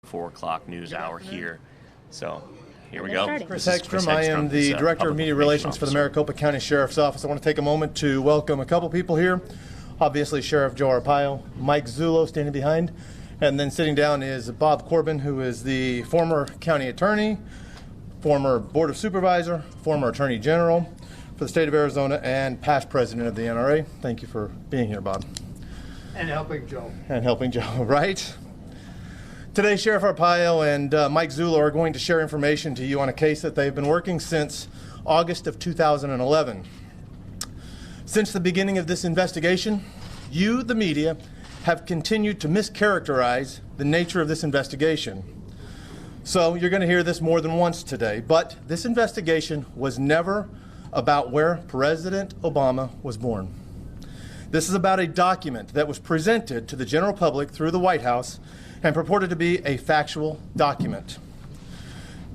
4 o'clock news hour here. So here we go. Chris Hegstrom. I am the Director of Media Relations for the Maricopa County Sheriff's Office. I want to take a moment to welcome a couple people here. Obviously, Sheriff Joe Arpaio, Mike Zullo standing behind, and then sitting down is Bob Corbin, who is the former county attorney, former board of supervisor, former attorney general for the state of Arizona, and past president of the NRA. Thank you for being here, Bob. And helping Joe. And helping Joe, right? Today, Sheriff Arpaio and Mike Zullo are going to share information to you on a case that they've been working since August of 2011. Since the beginning of this investigation, you, the media, have continued to mischaracterize the nature of this investigation. So you're going to hear this more than once today, but this investigation was never about where President Obama was born. This is about a document that was presented to the general public through the White House and purported to be a factual document.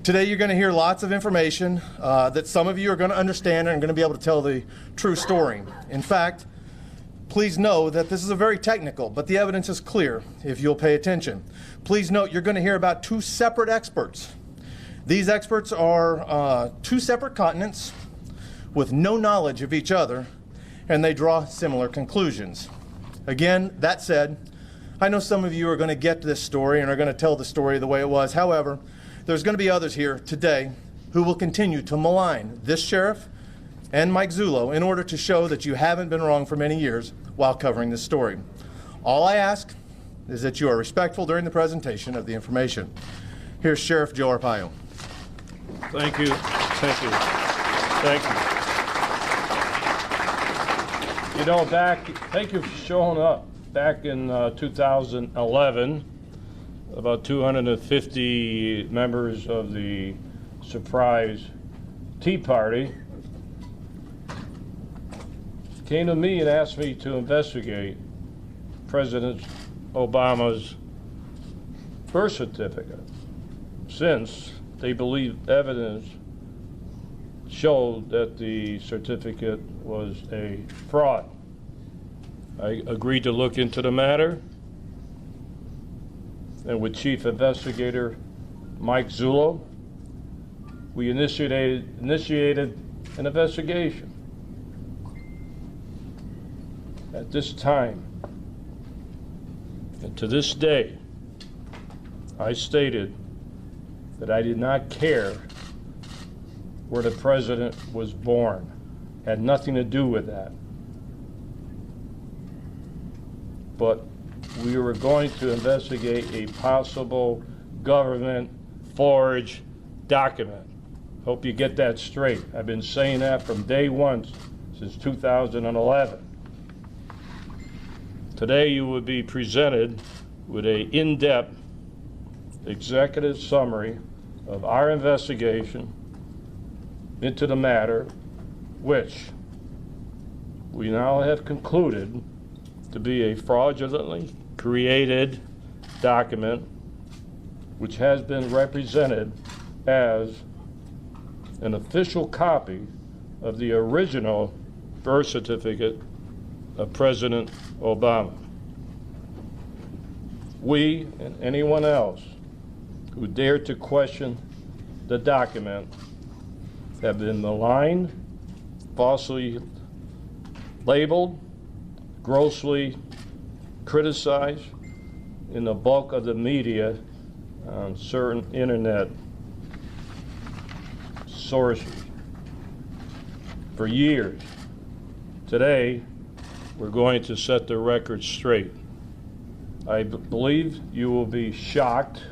Today you're going to hear lots of information that some of you are going to understand and are going to be able to tell the true story. In fact, please know that this is a very technical, but the evidence is clear if you'll pay attention. Please note you're going to hear about two separate experts. These experts are two separate continents with no knowledge of each other, and they draw similar conclusions. Again, that said, I know some of you are going to get this story and are going to tell the story the way it was. However, there's going to be others here today who will continue to malign this sheriff and Mike Zullo in order to show that you haven't been wrong for many years while covering this story. All I ask is that you are respectful during the presentation of the information. Here's Sheriff Joe Arpaio. Thank you. Thank you. Thank you. You know, thank you for showing up. Back in 2011, about 250 members of the surprise Tea Party came to me and asked me to investigate President Obama's birth certificate, since they believe evidence showed that the certificate was a fraud. I agreed to look into the matter, and with Chief Investigator Mike Zullo, we initiated an investigation. At this time, and to this day, I stated that I did not care where the president was born. Had nothing to do with that. But we were going to investigate a possible government forged document. Hope you get that straight. I've been saying that from day one since 2011. Today you will be presented with an in-depth executive summary of our investigation into the matter, which we now have concluded to be a fraudulently created document which has been represented as an official copy of the original birth certificate of President Obama. We and anyone else who dared to question the document have been maligned, falsely labeled, grossly criticized in the bulk of the media on certain internet sources for years. Today, we're going to set the record straight. I believe you will be shocked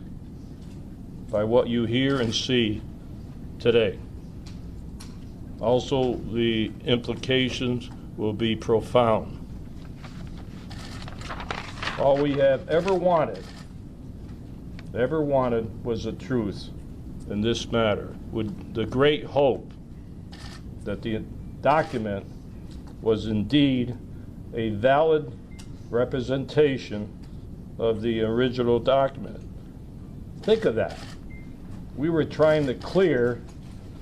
by what you hear and see today. Also, the implications will be profound. All we have ever wanted was the truth in this matter, with the great hope that the document was indeed a valid representation of the original document. Think of that. We were trying to clear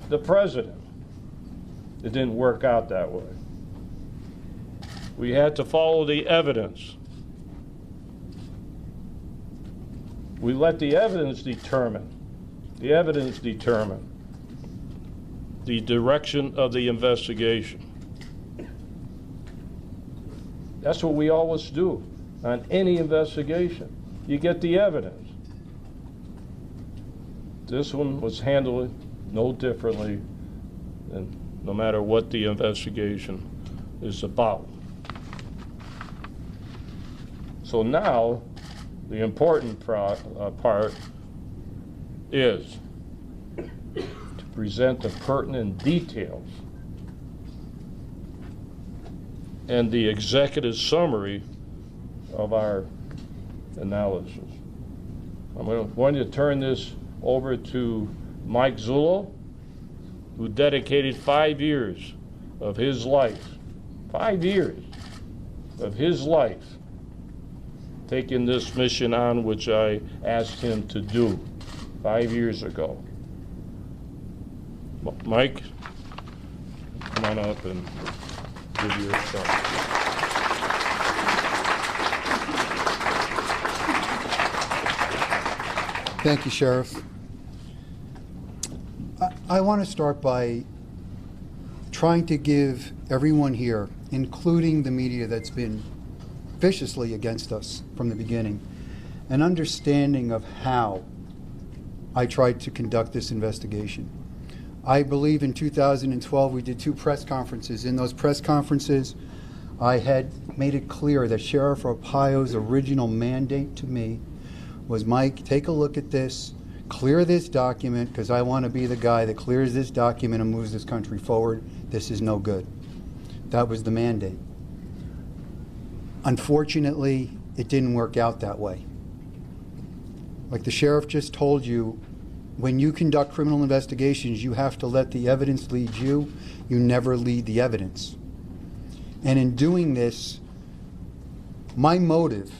the president. It didn't work out that way. We had to follow the evidence. We let the evidence determine the direction of the investigation. That's what we always do on any investigation. You get the evidence. This one was handled no differently, and no matter what the investigation is about. So now, the important part is to present the pertinent details and the executive summary of our analysis. I'm going to turn this over to Mike Zullo, who dedicated 5 years of his life, 5 years of his life, taking this mission on, which I asked him to do 5 years ago. Mike, come on up and give your thoughts. Thank you, Sheriff. I want to start by trying to give everyone here, including the media that's been viciously against us from the beginning, an understanding of how I tried to conduct this investigation. I believe in 2012 we did 2 press conferences. In those press conferences, I had made it clear that Sheriff Arpaio's original mandate to me was, Mike, take a look at this, clear this document, because I want to be the guy that clears this document and moves this country forward. This is no good. That was the mandate. Unfortunately, it didn't work out that way. Like the sheriff just told you, when you conduct criminal investigations, you have to let the evidence lead you. You never lead the evidence. And in doing this, my motive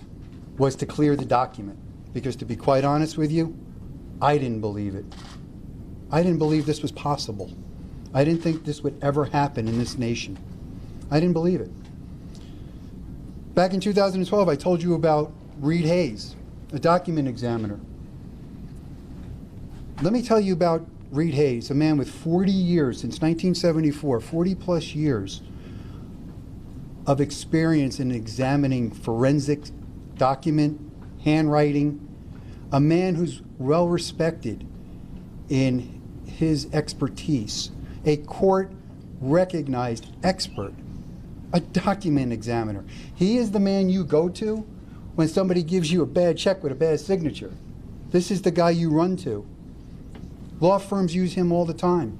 was to clear the document. Because to be quite honest with you, I didn't believe it. I didn't believe this was possible. I didn't think this would ever happen in this nation. I didn't believe it. Back in 2012, I told you about Reed Hayes, a document examiner. Let me tell you about Reed Hayes, a man with 40 years, since 1974, 40 plus years of experience in examining forensic document, handwriting, a man who's well respected in his expertise, a court-recognized expert, a document examiner. He is the man you go to when somebody gives you a bad check with a bad signature. This is the guy you run to. Law firms use him all the time.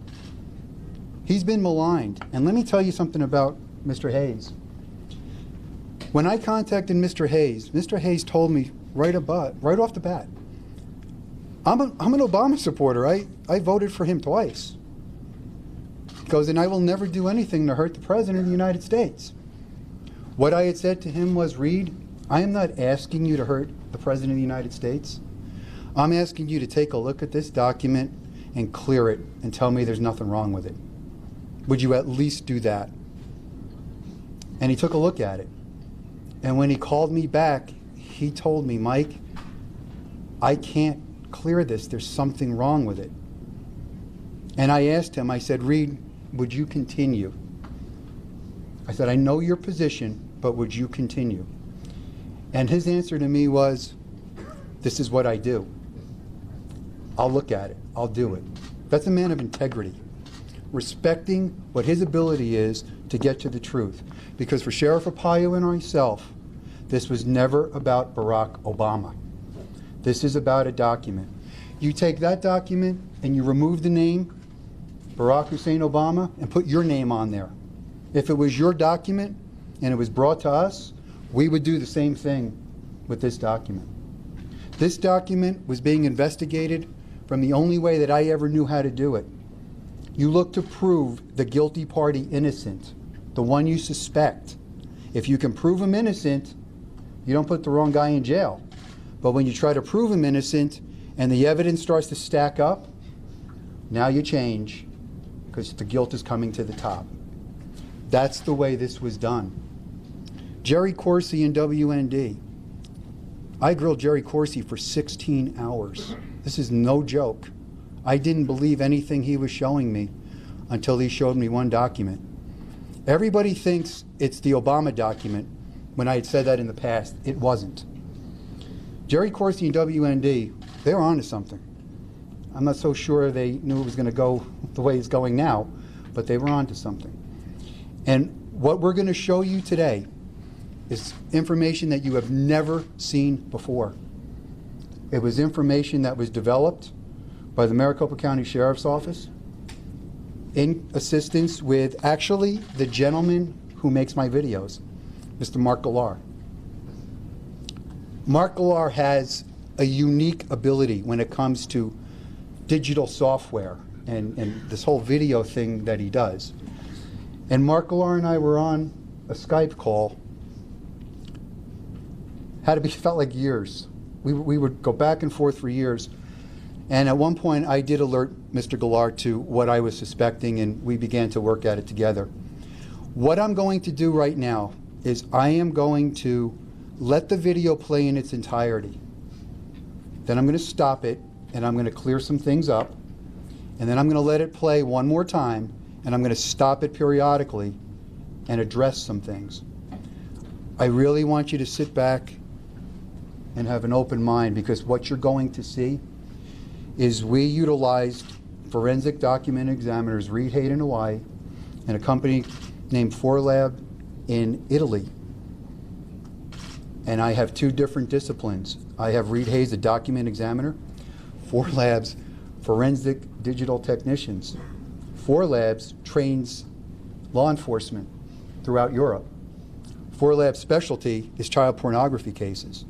He's been maligned. And let me tell you something about Mr. Hayes. When I contacted Mr. Hayes told me right off the bat, I'm an Obama supporter. I voted for him twice. He goes, and I will never do anything to hurt the President of the United States. What I had said to him was, Reed, I am not asking you to hurt the President of the United States. I'm asking you to take a look at this document and clear it and tell me there's nothing wrong with it. Would you at least do that? And he took a look at it. And when he called me back, he told me, Mike, I can't clear this. There's something wrong with it. And I asked him, I said, Reed, would you continue? I said, I know your position, but would you continue? And his answer to me was, this is what I do. I'll look at it. I'll do it. That's a man of integrity, respecting what his ability is to get to the truth. Because for Sheriff Arpaio and myself, this was never about Barack Obama. This is about a document. You take that document and you remove the name Barack Hussein Obama and put your name on there. If it was your document and it was brought to us, we would do the same thing with this document. This document was being investigated from the only way that I ever knew how to do it. You look to prove the guilty party innocent, the one you suspect. If you can prove him innocent, you don't put the wrong guy in jail. But when you try to prove him innocent and the evidence starts to stack up, now you change because the guilt is coming to the top. That's the way this was done. Jerry Corsi and WND, I grilled Jerry Corsi for 16 hours. This is no joke. I didn't believe anything he was showing me until he showed me one document. Everybody thinks it's the Obama document. When I had said that in the past, it wasn't. Jerry Corsi and WND, they were onto something. I'm not so sure they knew it was going to go the way it's going now, but they were onto something. And what we're going to show you today is information that you have never seen before. It was information that was developed by the Maricopa County Sheriff's Office in assistance with actually the gentleman who makes my videos, Mr. Mark Galar. Mark Galar has a unique ability when it comes to digital software and this whole video thing that he does. And Mark Galar and I were on a Skype call. Felt like years. We would go back and forth for years. And at one point, I did alert Mr. Galar to what I was suspecting, and we began to work at it together. What I'm going to do right now is I am going to let the video play in its entirety. Then I'm going to stop it, and I'm going to clear some things up. And then I'm going to let it play one more time, and I'm going to stop it periodically and address some things. I really want you to sit back and have an open mind, because what you're going to see is we utilized forensic document examiners, Reed Hayes in Hawaii, and a company named 4Lab in Italy. And I have two different disciplines. I have Reed Hayes, a document examiner, 4Labs, forensic digital technicians. 4Labs trains law enforcement throughout Europe. 4Labs' specialty is child pornography cases.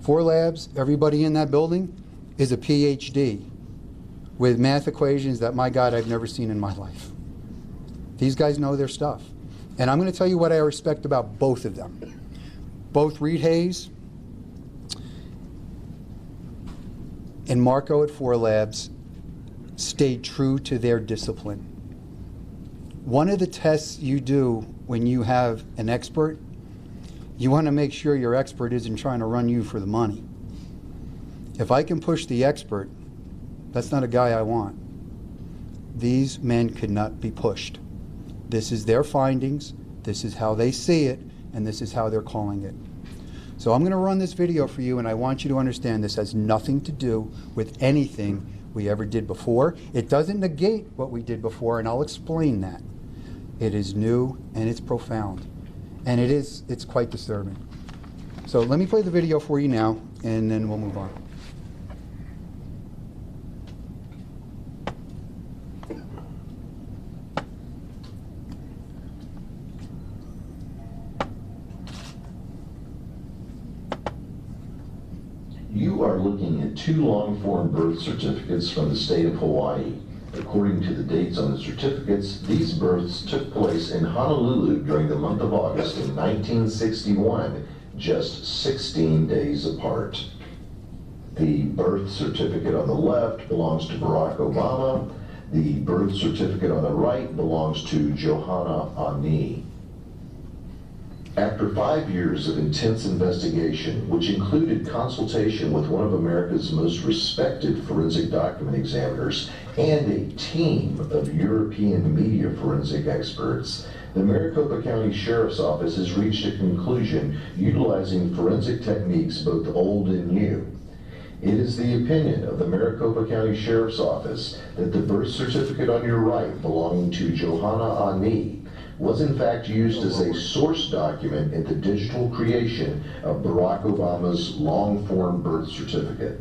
4Labs, everybody in that building, is a PhD with math equations that, my God, I've never seen in my life. These guys know their stuff. And I'm going to tell you what I respect about both of them. Both Reed Hayes and Marco at 4Labs stayed true to their discipline. One of the tests you do when you have an expert, you want to make sure your expert isn't trying to run you for the money. If I can push the expert, that's not a guy I want. These men could not be pushed. This is their findings, this is how they see it, and this is how they're calling it. So I'm going to run this video for you, and I want you to understand this has nothing to do with anything we ever did before. It doesn't negate what we did before, and I'll explain that. It is new and it's profound, and it's quite disturbing. So let me play the video for you now, and then we'll move on. You are looking at two long-form birth certificates from the state of Hawaii. According to the dates on the certificates, these births took place in Honolulu during the month of August in 1961, just 16 days apart. The birth certificate on the left belongs to Barrack Obama. The birth certificate on the right belongs to Johanna Ani. After 5 years of intense investigation, which included consultation with one of America's most respected forensic document examiners and a team of European media forensic experts, the Maricopa County Sheriff's Office has reached a conclusion utilizing forensic techniques both old and new. It is the opinion of the Maricopa County Sheriff's Office that the birth certificate on your right, belonging to Johanna Ani, was in fact used as a source document in the digital creation of Barack Obama's long-form birth certificate.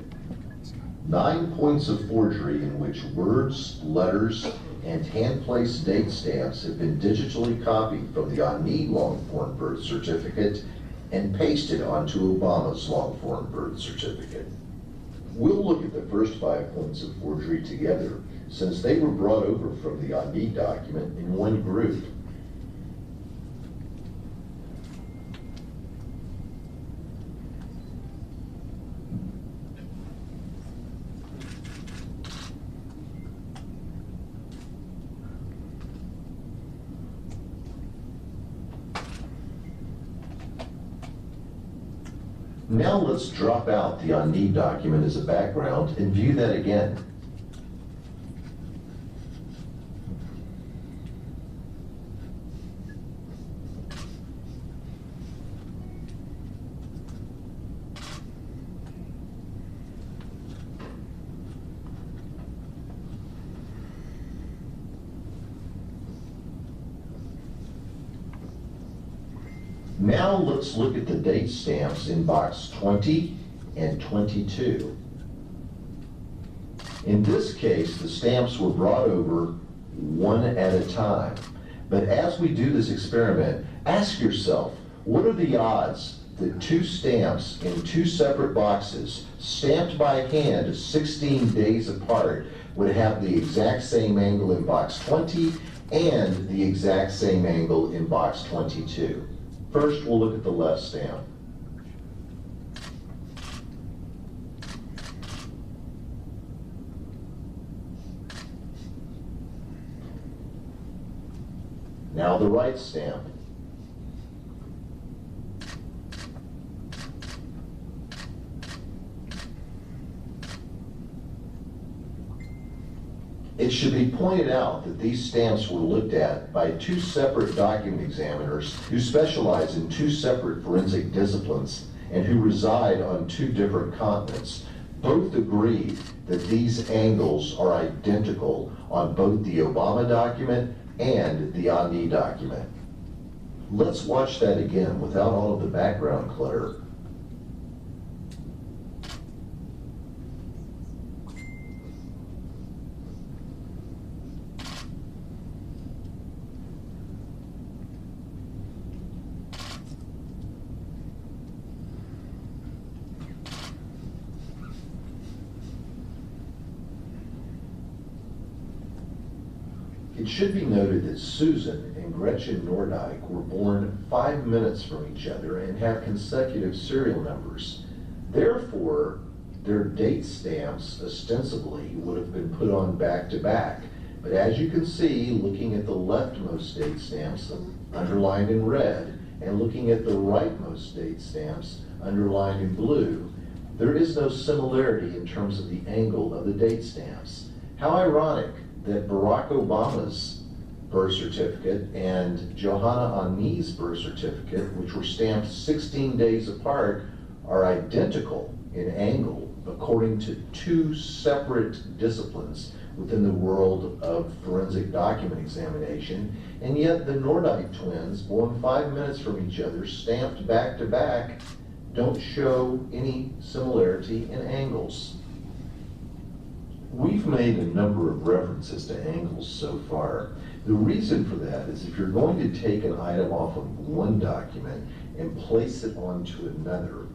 9 points of forgery in which words, letters, and hand-placed date stamps have been digitally copied from the Ani long-form birth certificate and pasted onto Obama's long-form birth certificate. We'll look at the first 5 points of forgery together, since they were brought over from the Ani document in one group. Now let's drop out the on need document as a background and view that again. Now let's look at the date stamps in box 20 and 22. In this case, the stamps were brought over one at a time. But as we do this experiment, ask yourself, what are the odds that two stamps in two separate boxes, stamped by hand 16 days apart, would have the exact same angle in box 20 and the exact same angle in box 22? First, we'll look at the left stamp. Now the right stamp. It should be pointed out that these stamps were looked at by two separate document examiners who specialize in two separate forensic disciplines and who reside on two different continents. Both agreed that these angles are identical on both the Obama document and the Ani document. Let's watch that again without all of the background clutter. It should be noted that Susan and Gretchen Nordyke were born 5 minutes from each other and have consecutive serial numbers. Therefore, their date stamps ostensibly would have been put on back to back. But as you can see, looking at the leftmost date stamps underlined in red and looking at the rightmost date stamps underlined in blue, there is no similarity in terms of the angle of the date stamps. How ironic that Barrack Obama's birth certificate and Johanna Ani's birth certificate, which were stamped 16 days apart, are identical in angle according to two separate disciplines within the world of forensic document examination, and yet the Nordyke twins, born 5 minutes from each other, stamped back to back, don't show any similarity in angles. We've made a number of references to angles so far. The reason for that is if you're going to take an item off of one document and place it onto another,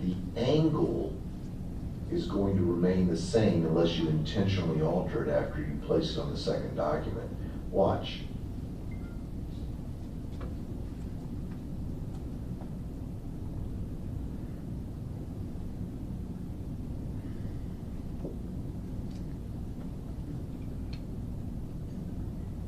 the angle is going to remain the same unless you intentionally alter it after you place it on the second document. Watch.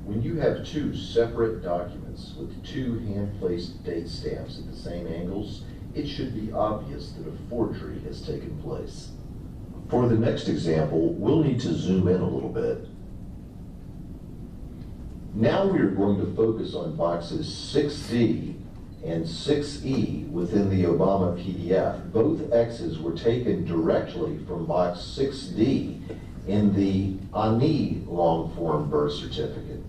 When you have two separate documents with two hand-placed date stamps at the same angles, it should be obvious that a forgery has taken place. For the next example, we'll need to zoom in a little bit. Now we are going to focus on boxes 6D and 6E within the Obama PDF. Both X's were taken directly from box 6D in the Ani long-form birth certificate.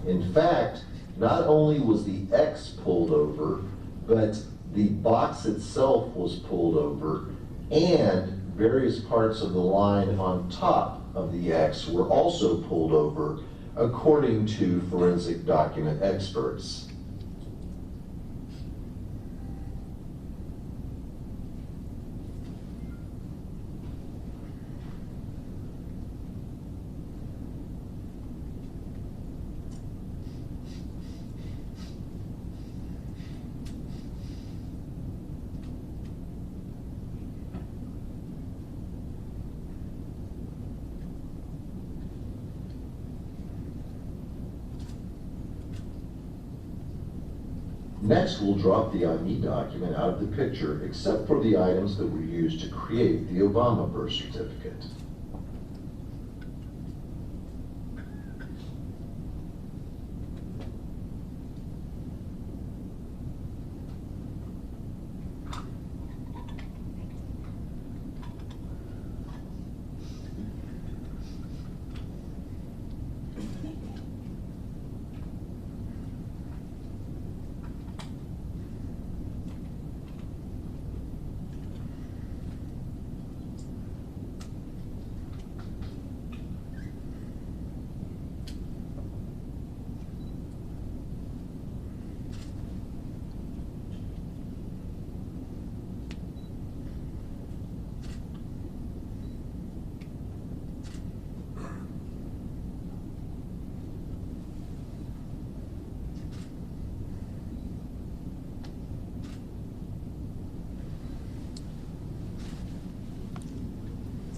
In fact, not only was the X pulled over, but the box itself was pulled over, and various parts of the line on top of the X were also pulled over, according to forensic document experts. Next, we'll drop the ID document out of the picture, except for the items that were used to create the Obama birth certificate.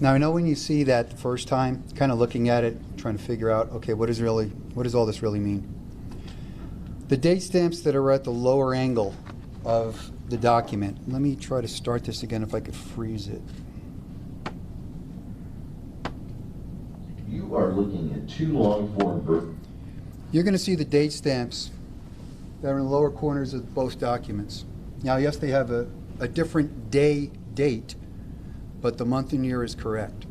Now, I know when you see that the first time, kind of looking at it, trying to figure out, okay, what does all this really mean? The date stamps that are at the lower angle of the document. Let me try to start this again if I could freeze it. You are looking at two long-form birth. You're going to see the date stamps that are in the lower corners of both documents. Now, yes, they have a different date, but the month and year is correct.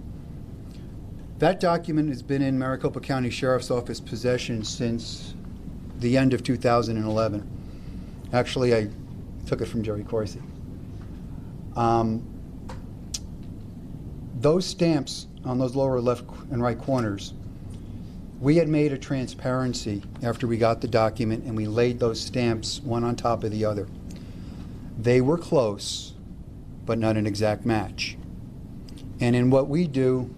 That document has been in Maricopa County Sheriff's Office possession since the end of 2011. Actually, I took it from Jerry Corsi. Those stamps on those lower left and right corners, we had made a transparency after we got the document, and we laid those stamps one on top of the other. They were close, but not an exact match. And in what we do,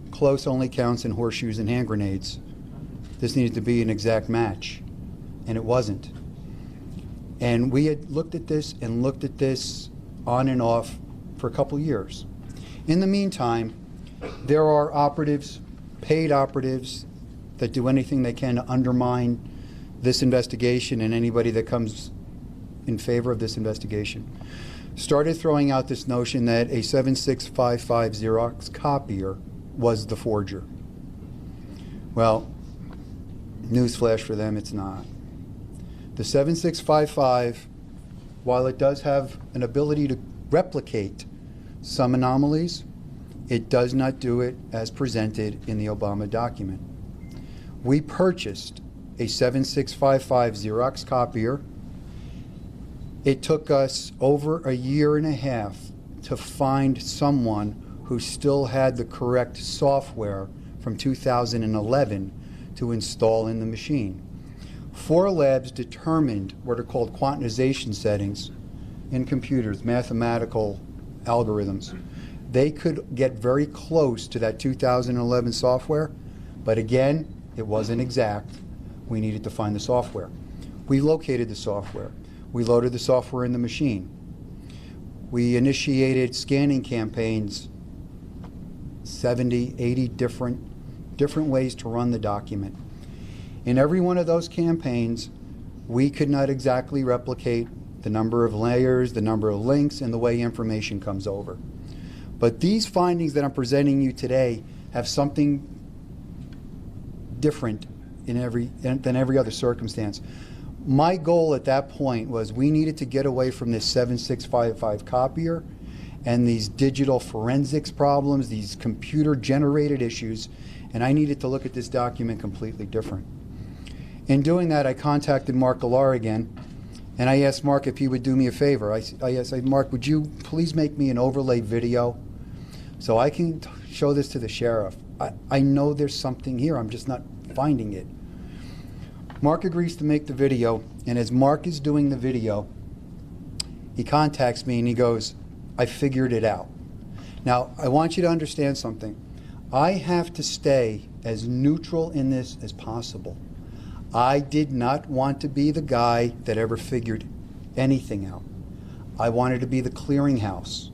close only counts in horseshoes and hand grenades. This needed to be an exact match, and it wasn't. And we had looked at this and looked at this on and off for a couple years. In the meantime, there are operatives, paid operatives, that do anything they can to undermine this investigation and anybody that comes in favor of this investigation. Started throwing out this notion that a 7655 Xerox copier was the forger. Well, newsflash for them, it's not. The 7655, while it does have an ability to replicate some anomalies, it does not do it as presented in the Obama document. We purchased a 7655 Xerox copier. It took us over a year and a half to find someone who still had the correct software from 2011 to install in the machine. 4 labs determined what are called quantization settings in computers, mathematical algorithms. They could get very close to that 2011 software, but again, it wasn't exact. We needed to find the software. We located the software. We loaded the software in the machine. We initiated scanning campaigns, 70, 80 different ways to run the document. In every one of those campaigns, we could not exactly replicate the number of layers, the number of links, and the way information comes over. But these findings that I'm presenting you today have something different than every other circumstance. My goal at that point was we needed to get away from this 7655 copier and these digital forensics problems, these computer-generated issues, and I needed to look at this document completely different. In doing that, I contacted Mark Galar again, and I asked Mark if he would do me a favor. I said, Mark, would you please make me an overlay video so I can show this to the sheriff? I know there's something here, I'm just not finding it. Mark agrees to make the video, and as Mark is doing the video, he contacts me and he goes, I figured it out. Now, I want you to understand something. I have to stay as neutral in this as possible. I did not want to be the guy that ever figured anything out. I wanted to be the clearinghouse,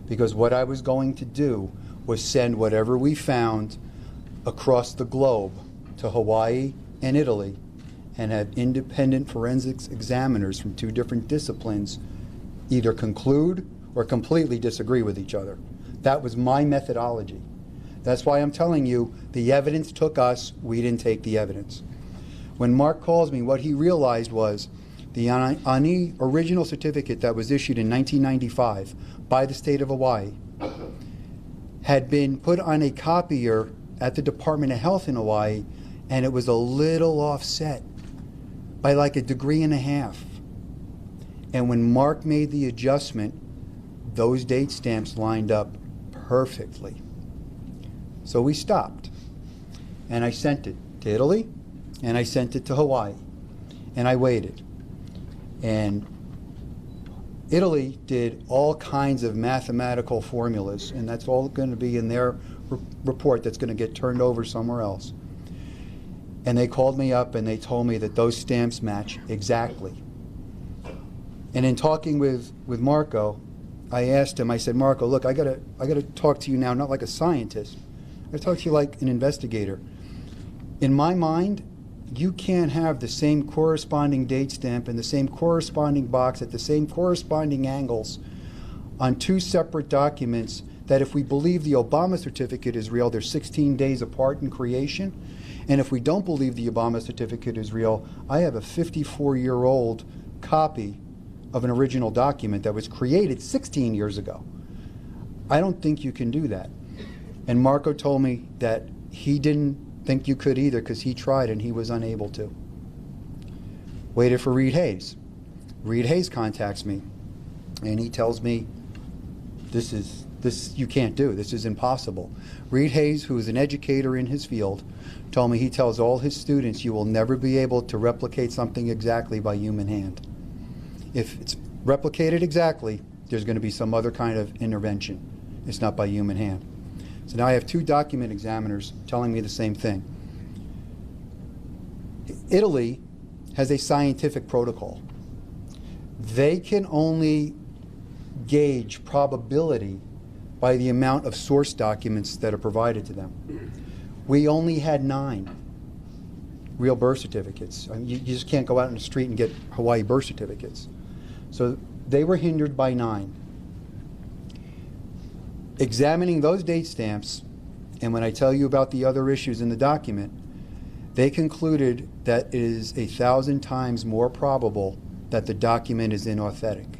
because what I was going to do was send whatever we found across the globe to Hawaii and Italy and have independent forensics examiners from two different disciplines either conclude or completely disagree with each other. That was my methodology. That's why I'm telling you, the evidence took us, we didn't take the evidence. When Mark calls me, what he realized was the Ani original certificate that was issued in 1995 by the state of Hawaii had been put on a copier at the Department of Health in Hawaii, and it was a little offset by like 1.5 degrees. And when Mark made the adjustment, those date stamps lined up perfectly. So we stopped, and I sent it to Italy, and I sent it to Hawaii, and I waited. And Italy did all kinds of mathematical formulas, and that's all going to be in their report that's going to get turned over somewhere else. And they called me up and they told me that those stamps match exactly. And in talking with Marco, I asked him, I said, Marco, look, I gotta talk to you now, not like a scientist. I gotta talk to you like an investigator. In my mind, you can't have the same corresponding date stamp in the same corresponding box at the same corresponding angles on two separate documents that if we believe the Obama certificate is real, they're 16 days apart in creation. And if we don't believe the Obama certificate is real, I have a 54-year-old copy of an original document that was created 16 years ago. I don't think you can do that. And Marco told me that he didn't think you could either because he tried and he was unable to. Waited for Reed Hayes. Reed Hayes contacts me and he tells me, this you can't do, this is impossible. Reed Hayes, who is an educator in his field, told me he tells all his students you will never be able to replicate something exactly by human hand. If it's replicated exactly, there's going to be some other kind of intervention. It's not by human hand. So now I have two document examiners telling me the same thing. Italy has a scientific protocol. They can only gauge probability by the amount of source documents that are provided to them. We only had 9 real birth certificates. I mean, you just can't go out in the street and get Hawaii birth certificates. So they were hindered by 9. Examining those date stamps, and when I tell you about the other issues in the document, they concluded that it is 1,000 times more probable that the document is inauthentic.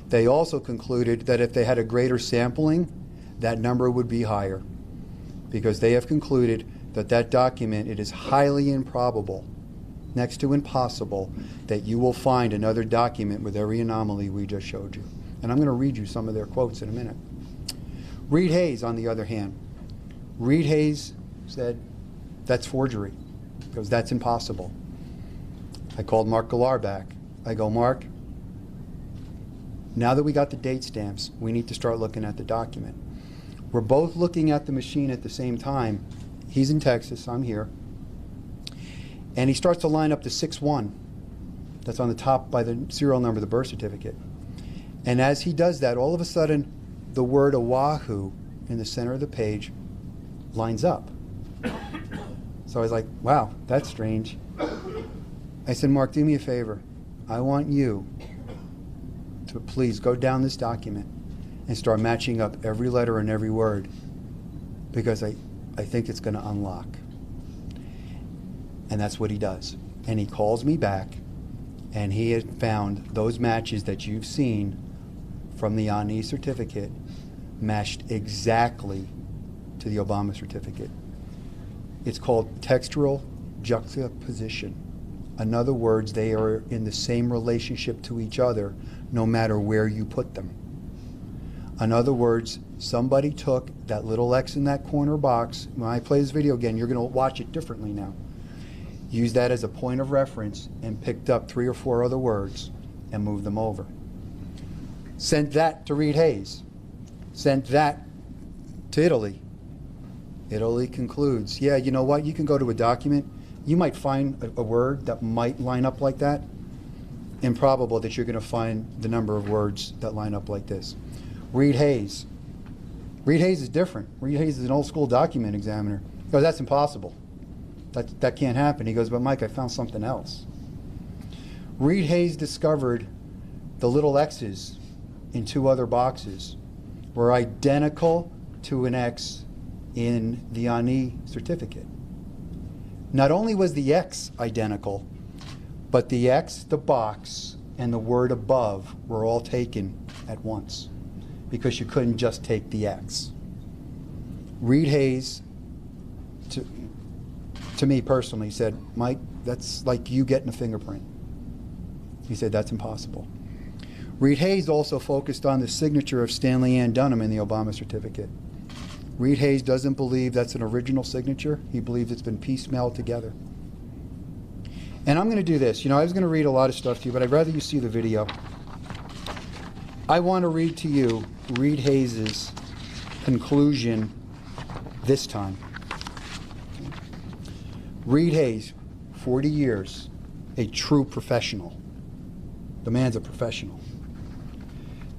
They also concluded that if they had a greater sampling, that number would be higher, because they have concluded that that document, it is highly improbable, next to impossible, that you will find another document with every anomaly we just showed you. And I'm going to read you some of their quotes in a minute. Reed Hayes, on the other hand, Reed Hayes said, that's forgery, because that's impossible. I called Mark Galar back. I go, Mark, now that we got the date stamps, we need to start looking at the document. We're both looking at the machine at the same time. He's in Texas, I'm here. And he starts to line up the 6-1 that's on the top by the serial number of the birth certificate. And as he does that, all of a sudden, the word Oahu in the center of the page lines up. So I was like, wow, that's strange. I said, Mark, do me a favor. I want you to please go down this document and start matching up every letter and every word, because I think it's going to unlock. And that's what he does. And he calls me back, and he had found those matches that you've seen from the Ani certificate matched exactly to the Obama certificate. It's called textual juxtaposition. In other words, they are in the same relationship to each other no matter where you put them. In other words, somebody took that little X in that corner box. When I play this video again, you're going to watch it differently now. Use that as a point of reference and picked up 3 or 4 other words and moved them over. Sent that to Reed Hayes. Sent that to Italy. Italy concludes, yeah, you know what? You can go to a document. You might find a word that might line up like that. Improbable that you're going to find the number of words that line up like this. Reed Hayes. Reed Hayes is different. Reed Hayes is an old school document examiner. He goes, that's impossible. That can't happen. He goes, but Mike, I found something else. Reed Hayes discovered the little X's in 2 other boxes were identical to an X in the Ani certificate. Not only was the X identical, but the X, the box, and the word above were all taken at once because you couldn't just take the X. Reed Hayes, to me personally, said, Mike, that's like you getting a fingerprint. He said, that's impossible. Reed Hayes also focused on the signature of Stanley Ann Dunham in the Obama certificate. Reed Hayes doesn't believe that's an original signature. He believes it's been piecemealed together. And I'm going to do this. You know, I was going to read a lot of stuff to you, but I'd rather you see the video. I want to read to you Reed Hayes' conclusion this time. Reed Hayes, 40 years, a true professional. The man's a professional.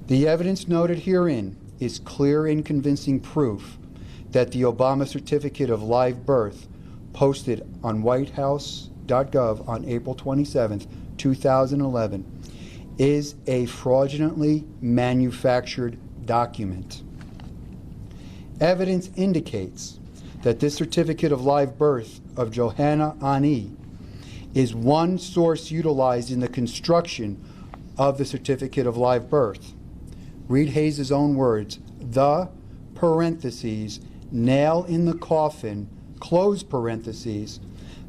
The evidence noted herein is clear and convincing proof that the Obama Certificate of Live Birth, posted on whitehouse.gov on April 27, 2011, is a fraudulently manufactured document. Evidence indicates that this certificate of live birth of Johanna Ani is one source utilized in the construction of the certificate of live birth. Reed Hayes' own words, the parentheses, nail in the coffin, close parentheses,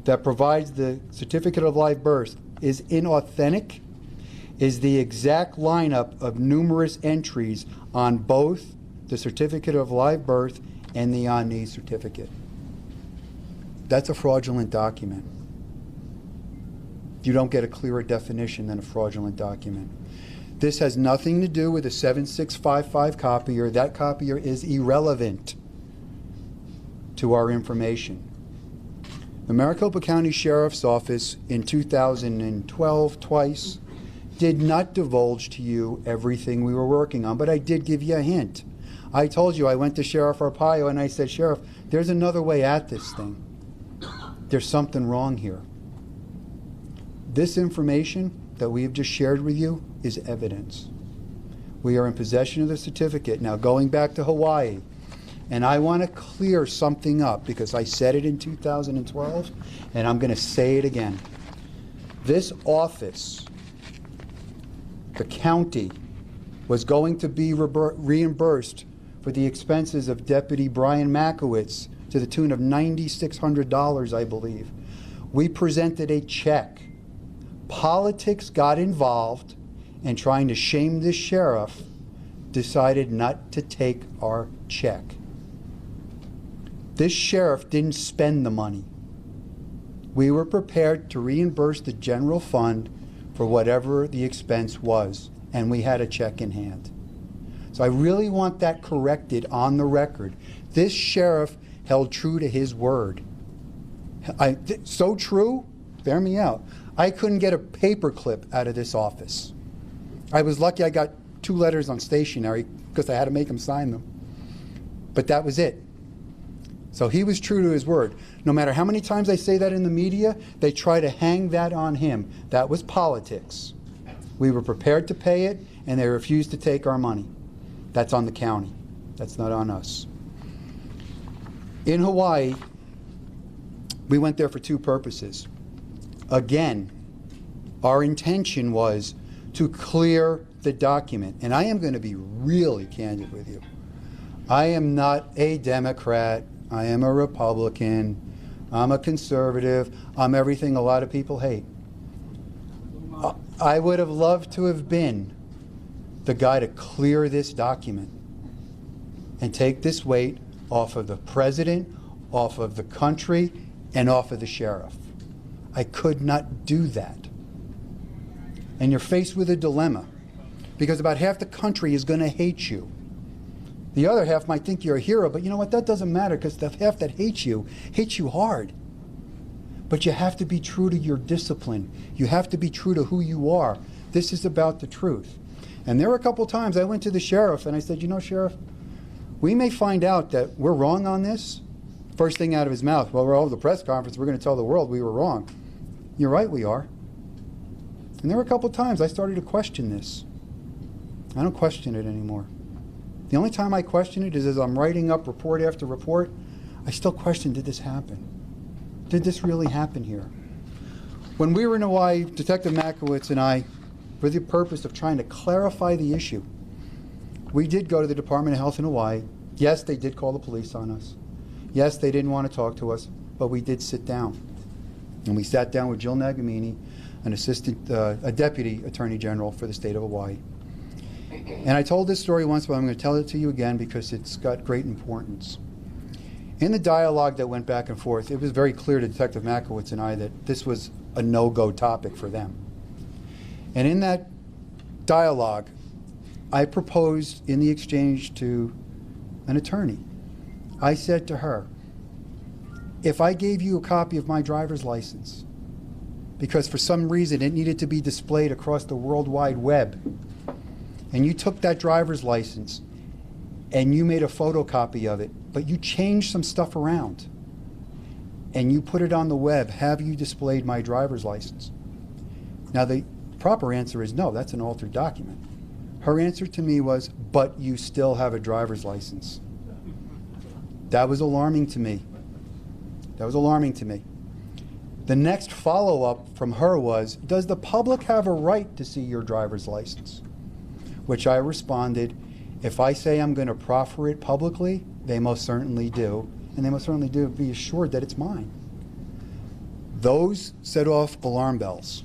that provides the certificate of live birth is inauthentic, is the exact lineup of numerous entries on both the certificate of live birth and the Ani certificate. That's a fraudulent document. You don't get a clearer definition than a fraudulent document. This has nothing to do with a 7655 copier. That copier is irrelevant to our information. The Maricopa County Sheriff's Office in 2012, twice, did not divulge to you everything we were working on, but I did give you a hint. I told you I went to Sheriff Arpaio and I said, Sheriff, there's another way at this thing. There's something wrong here. This information that we have just shared with you is evidence. We are in possession of the certificate. Now, going back to Hawaii, and I want to clear something up because I said it in 2012, and I'm going to say it again. This office, the county, was going to be reimbursed for the expenses of Deputy Brian Makowitz to the tune of $9,600, I believe. We presented a check. Politics got involved, and trying to shame this sheriff, decided not to take our check. This sheriff didn't spend the money. We were prepared to reimburse the general fund for whatever the expense was, and we had a check in hand. So I really want that corrected on the record. This sheriff held true to his word. So true, bear me out. I couldn't get a paper clip out of this office. I was lucky I got 2 letters on stationery because I had to make him sign them. But that was it. So he was true to his word. No matter how many times I say that in the media, they try to hang that on him. That was politics. We were prepared to pay it, and they refused to take our money. That's on the county. That's not on us. In Hawaii, we went there for 2 purposes. Again, our intention was to clear the document. And I am going to be really candid with you. I am not a Democrat. I am a Republican. I'm a conservative. I'm everything a lot of people hate. I would have loved to have been the guy to clear this document and take this weight off of the president, off of the country, and off of the sheriff. I could not do that. And you're faced with a dilemma because about half the country is going to hate you. The other half might think you're a hero, but you know what? That doesn't matter because the half that hates you hard. But you have to be true to your discipline. You have to be true to who you are. This is about the truth. And there were a couple times I went to the sheriff and I said, you know, Sheriff, we may find out that we're wrong on this First thing out of his mouth, well, we're all at the press conference, we're going to tell the world we were wrong. You're right, we are. And there were a couple of times I started to question this. I don't question it anymore. The only time I question it is as I'm writing up report after report, I still question, did this happen? Did this really happen here? When we were in Hawaii, Detective Makowitz and I, for the purpose of trying to clarify the issue, we did go to the Department of Health in Hawaii. Yes, they did call the police on us. Yes, they didn't want to talk to us, but we did sit down. And we sat down with Jill Nagamini, a deputy attorney general for the state of Hawaii. And I told this story once, but I'm going to tell it to you again because it's got great importance. In the dialogue that went back and forth, it was very clear to Detective Makowitz and I that this was a no-go topic for them. And in that dialogue, I proposed in the exchange to an attorney. I said to her, if I gave you a copy of my driver's license, because for some reason it needed to be displayed across the World Wide Web, and you took that driver's license and you made a photocopy of it, but you changed some stuff around, and you put it on the web, have you displayed my driver's license? Now the proper answer is no, that's an altered document. Her answer to me was, but you still have a driver's license. That was alarming to me. That was alarming to me. The next follow-up from her was, does the public have a right to see your driver's license? Which I responded, if I say I'm going to proffer it publicly, they most certainly do. And they most certainly do be assured that it's mine. Those set off alarm bells.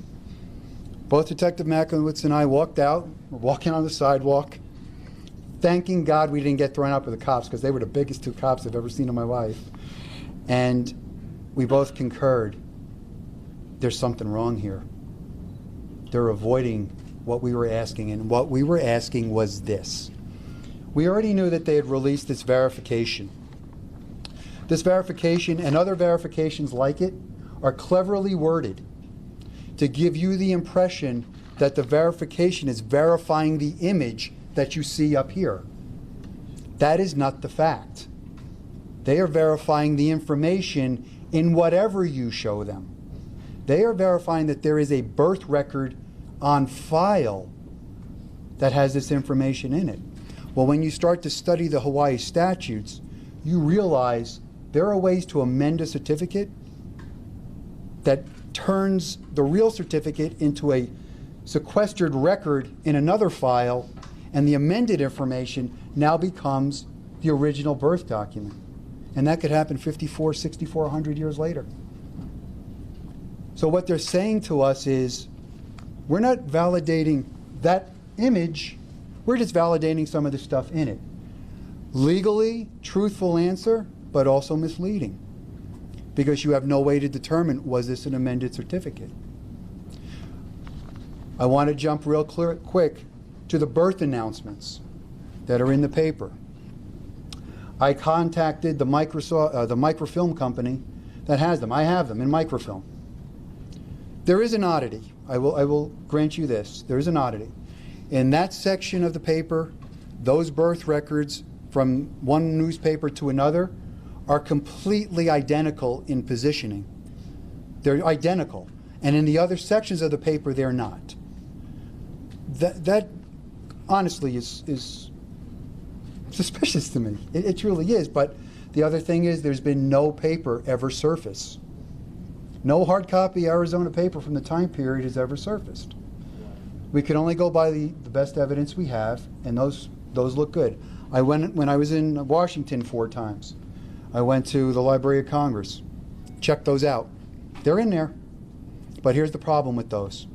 Both Detective Makowitz and I walked out. We're walking on the sidewalk, thanking God we didn't get thrown out by the cops because they were the biggest two cops I've ever seen in my life. And we both concurred, there's something wrong here. They're avoiding what we were asking, and what we were asking was this. We already knew that they had released this verification. This verification and other verifications like it are cleverly worded to give you the impression that the verification is verifying the image that you see up here. That is not the fact. They are verifying the information in whatever you show them. They are verifying that there is a birth record on file that has this information in it. Well, when you start to study the Hawaii statutes, you realize there are ways to amend a certificate that turns the real certificate into a sequestered record in another file, and the amended information now becomes the original birth document. And that could happen 54, 64, 100 years later. So what they're saying to us is, we're not validating that image, we're just validating some of the stuff in it. Legally, truthful answer, but also misleading, because you have no way to determine, was this an amended certificate? I want to jump real quick to the birth announcements that are in the paper. I contacted the microfilm company that has them. I have them in microfilm. There is an oddity. I will grant you this. There is an oddity. In that section of the paper, those birth records from one newspaper to another are completely identical in positioning. They're identical. And in the other sections of the paper, they're not. That honestly is suspicious to me. It truly is. But the other thing is, there's been no paper ever surface. No hard copy Arizona paper from the time period has ever surfaced. We can only go by the best evidence we have, and those look good. When I was in Washington 4 times, I went to the Library of Congress, checked those out. They're in there. But here's the problem with those.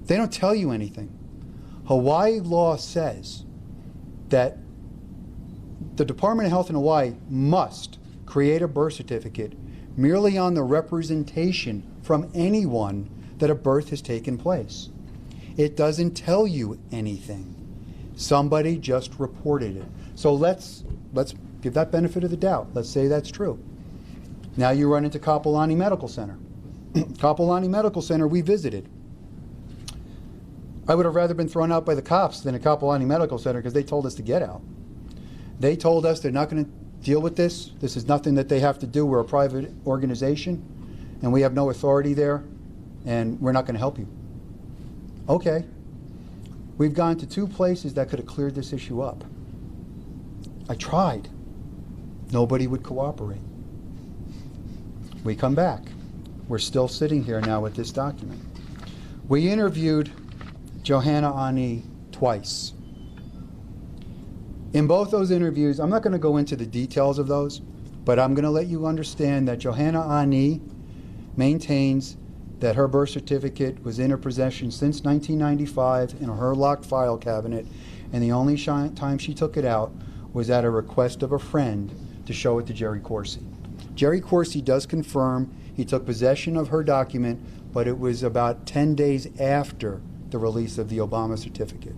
They don't tell you anything. Hawaii law says that the Department of Health in Hawaii must create a birth certificate merely on the representation from anyone that a birth has taken place. It doesn't tell you anything. Somebody just reported it. So let's give that benefit of the doubt. Let's say that's true. Now you run into Kapolani Medical Center. Kapolani Medical Center we visited. I would have rather been thrown out by the cops than a Kapolani Medical Center because they told us to get out. They told us they're not going to deal with this. This is nothing that they have to do. We're a private organization, and we have no authority there, and we're not going to help you. Okay. We've gone to 2 places that could have cleared this issue up. I tried. Nobody would cooperate. We come back. We're still sitting here now with this document. We interviewed Johanna Ani twice. In both those interviews, I'm not going to go into the details of those, but I'm going to let you understand that Johanna Ani maintains that her birth certificate was in her possession since 1995 in her locked file cabinet, and the only time she took it out was at a request of a friend to show it to Jerry Corsi. Jerry Corsi does confirm he took possession of her document, but it was about 10 days after the release of the Obama certificate.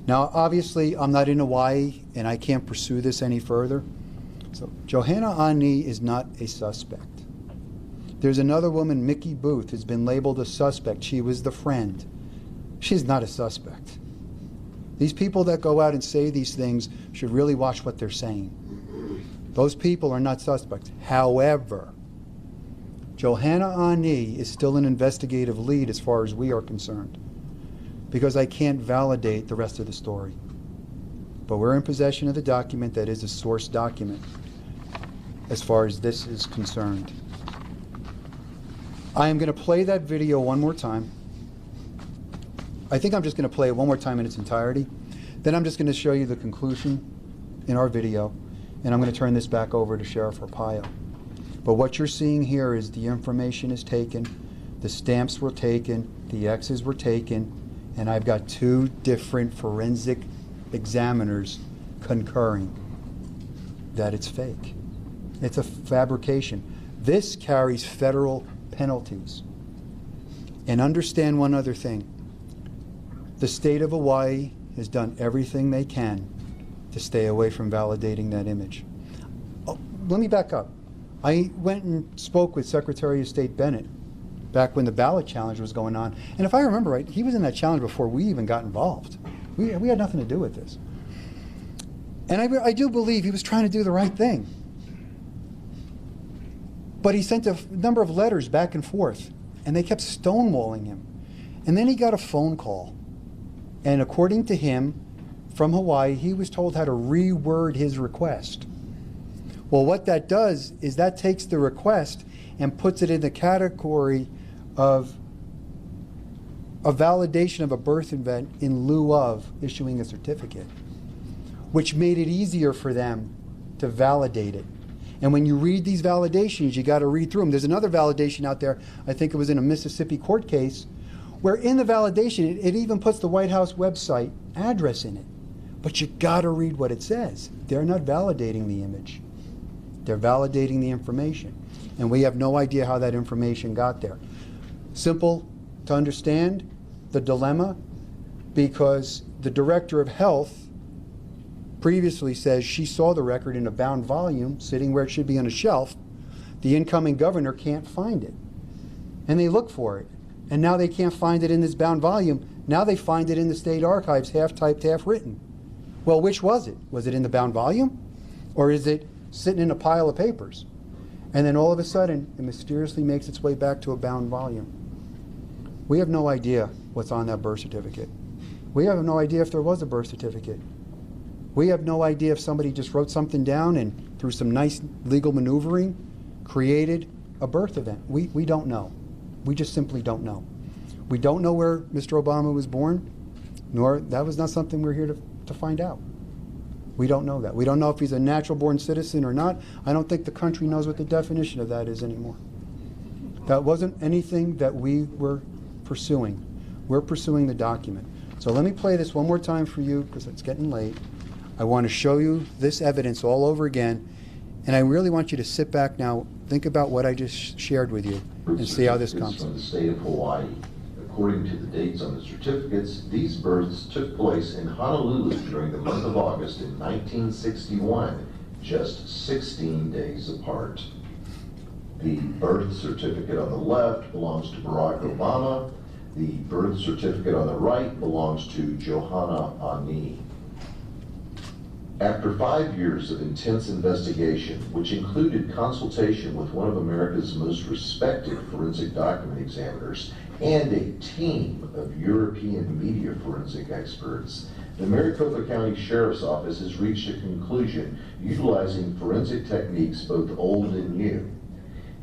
Now, obviously, I'm not in Hawaii, and I can't pursue this any further. So, Johanna Ani is not a suspect. There's another woman, Mickey Booth, who's been labeled a suspect. She was the friend. She's not a suspect. These people that go out and say these things should really watch what they're saying. Those people are not suspects. However, Johanna Ani is still an investigative lead as far as we are concerned, because I can't validate the rest of the story. But we're in possession of the document that is a source document as far as this is concerned. I am going to play that video one more time. I think I'm just going to play it one more time in its entirety. Then I'm just going to show you the conclusion in our video, and I'm going to turn this back over to Sheriff Arpaio. But what you're seeing here is the information is taken, the stamps were taken, the X's were taken, and I've got 2 different forensic examiners concurring that it's fake. It's a fabrication. This carries federal penalties. And understand one other thing. The state of Hawaii has done everything they can to stay away from validating that image. Oh, let me back up. I went and spoke with Secretary of State Bennett back when the ballot challenge was going on. And if I remember right, he was in that challenge before we even got involved. We had nothing to do with this. And I do believe he was trying to do the right thing. But he sent a number of letters back and forth, and they kept stonewalling him. And then he got a phone call. And according to him, from Hawaii, he was told how to reword his request. Well, what that does is that takes the request and puts it in the category of a validation of a birth event in lieu of issuing a certificate, which made it easier for them to validate it. And when you read these validations, you got to read through them. There's another validation out there, I think it was in a Mississippi court case, where in the validation, it even puts the White House website address in it. But you got to read what it says. They're not validating the image. They're validating the information. And we have no idea how that information got there. Simple to understand the dilemma, because the Director of Health previously says she saw the record in a bound volume sitting where it should be on a shelf. The incoming governor can't find it. And they look for it. And now they can't find it in this bound volume. Now they find it in the state archives, half typed, half written. Well, which was it? Was it in the bound volume? Or is it sitting in a pile of papers? And then all of a sudden, it mysteriously makes its way back to a bound volume. We have no idea what's on that birth certificate. We have no idea if there was a birth certificate. We have no idea if somebody just wrote something down and through some nice legal maneuvering created a birth event. We don't know. We just simply don't know. We don't know where Mr. Obama was born, nor that was not something we're here to find out. We don't know that. We don't know if he's a natural born citizen or not. I don't think the country knows what the definition of that is anymore. That wasn't anything that we were pursuing. We're pursuing the document. So let me play this one more time for you because it's getting late. I want to show you this evidence all over again, and I really want you to sit back now, think about what I just shared with you, and see how this comes. From the state of Hawaii. According to the dates on the certificates, these births took place in Honolulu during the month of August in 1961, just 16 days apart. The birth certificate on the left belongs to Barrack Obama. The birth certificate on the right belongs to Johanna Ani. After 5 years of intense investigation, which included consultation with one of America's most respected forensic document examiners and a team of European media forensic experts, the Maricopa County Sheriff's Office has reached a conclusion utilizing forensic techniques both old and new.